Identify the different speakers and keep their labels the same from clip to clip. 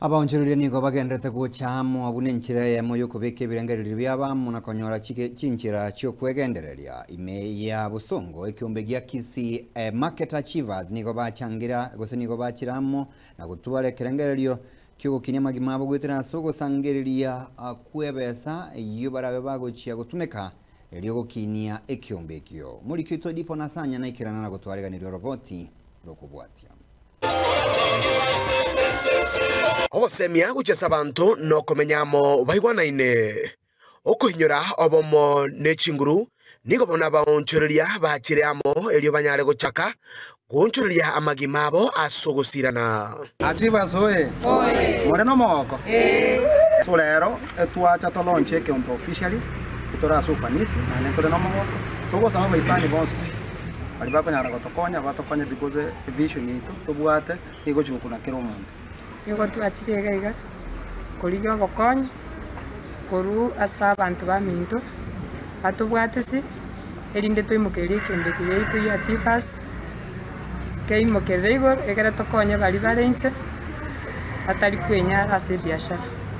Speaker 1: Abaonchereria nigo bagendete guchamo abune nchira yemo yokubeka ebirengereri by'abamu na konyora chinchira kyokwegendereria ime ya busongo ekiombe gya Kisii Market Achievers nigo bachangira gose nigo bachiramo na gutwara ekirengererio kyogokinya magima abo gwetera sogosangereria kwebesa iyo barabe bagochia gutumeka eriogokinia ekiombe ekyo muri kwito dipo nasanya na ikirana na gutwariganirwa roboti rokubwatia
Speaker 2: Osemia guchesa abantu no komenyamo baigwanaine okuhinyura obomo nechinguru nigo bona baonchereria bachireamo elio banyare gochaka gonchereria amagimabo asogosirana
Speaker 3: Achievers hoye moreno moko so lero etwacha to launch ekiombe officially itora sofanisi na nentore no moko togo sama baisani bons bali bakonyara batokonya because the vision ito tobwate igo chukuna kero omuntu
Speaker 4: Yuko tuachirega koliga gokonya koru asa abantu baminto atubwatesi erinde toimukeri kyombe kiyeito ya Achievers keimukerigo egera tokonya bali barense atari kwenya ase biashara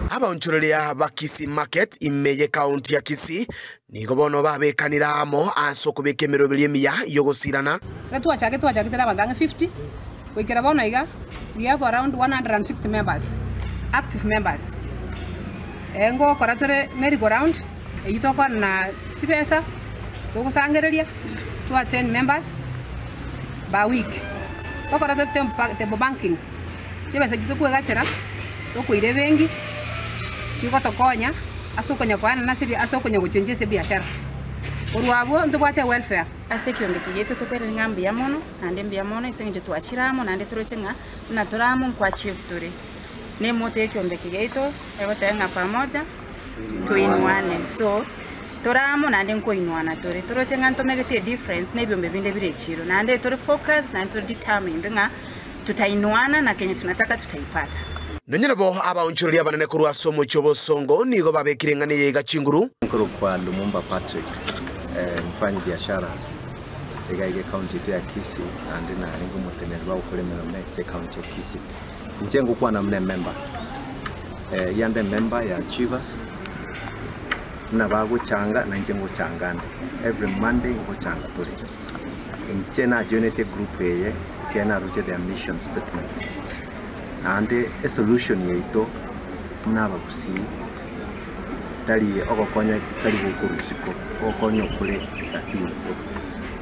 Speaker 2: abaonchereria ba Kisii Market imeye county ya Kisii nigo bono babekaniramo asokubeka emiroberi emiya yogosirana
Speaker 5: twachake tera bandanga 50 wikera bona iga we have around 160 members, active members. Engo koratore merry-go-round, eyitoko na chipesa, toko sangereria, to 10 members by week. Koratore tempo banking, chipesa jitoko egachera, toko ire bengi, chiko tokonya, asokonya kwana na sibi asokonya guchenje se biashara. Uruabo ndobate welfare.
Speaker 6: Ase kiombe kiyeto topere ngambi ya mono nande mbia mono isenge tuachiramo nande turochenga na turamo kwa achieve turi ne mote kiombe kiyeto egotenga pamoja tuinuane so turamo nande nkoinuana turi turochenga ntomegete difference ne biombe binde birechiro nande turi focus na turi determined nga tutainuana na kenye tunataka tutaipata
Speaker 2: Nonyerabo abaonchereria banene kurwa somo chobosongo nigo babekirengane gachinguru
Speaker 7: nkuru kwa Lumumba Patrick mfanyi biashara egaige county ya Kisii andi na ningo mutenerwa ukulemera next county ya Kisii njengo kwa na mne member yande member ya Achievers na bago changa na njengo changande every Monday ngo changa tuli nchena unity group eye kena ruje their mission statement andi a solution yeito naba kusi tali ogokonya tali gukurusiko ogokonya kule takiyo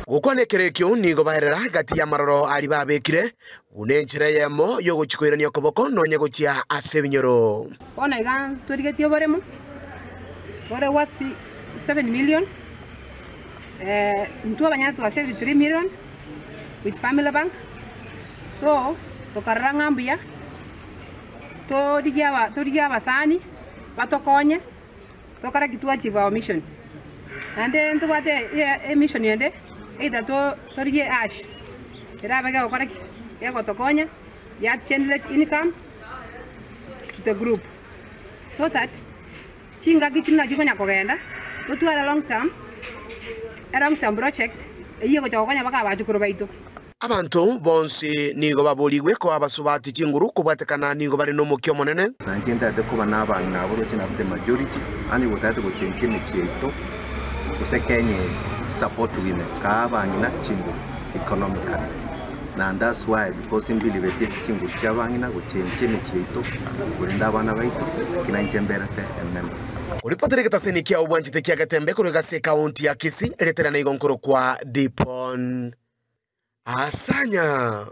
Speaker 2: gukwanekerekyo nigo baherera gati ya maroro ali babekire unenchire yemo yogochikoirania koboko nonye gochia asebinyoro
Speaker 5: Ona iga turigetio baremo bore what 7 million mtu abanyatu wa 3 million with family bank so tokaranga mbia torigia basani batokonye tokara kitu achieve our mission ande ntubate mission yende either torigie ash irabega okora yego tokonya ya generate income to the group so that chinga kitina chikonya kogenda tutwara long term project yego chokonya baka bachukuru baito
Speaker 2: abantu bonse nigo baboligwe ko abasubati chinguru kubwatekana nigo bari no mukyo monene
Speaker 7: nanjenda de kuba nabana nabo rukina the majority ani butate go chenkene chieto usekenye support wine ka abanyina chingu economically and that's why because in believe it is chingu chabanyina go chenkene chieto kurinda abana baito kinanjembera te emember
Speaker 2: Ulipotere kitaseni kia ubwanjite kia gatembe kurega se county ya Kisii eletera na igonkoro kwa Dipon Asanya.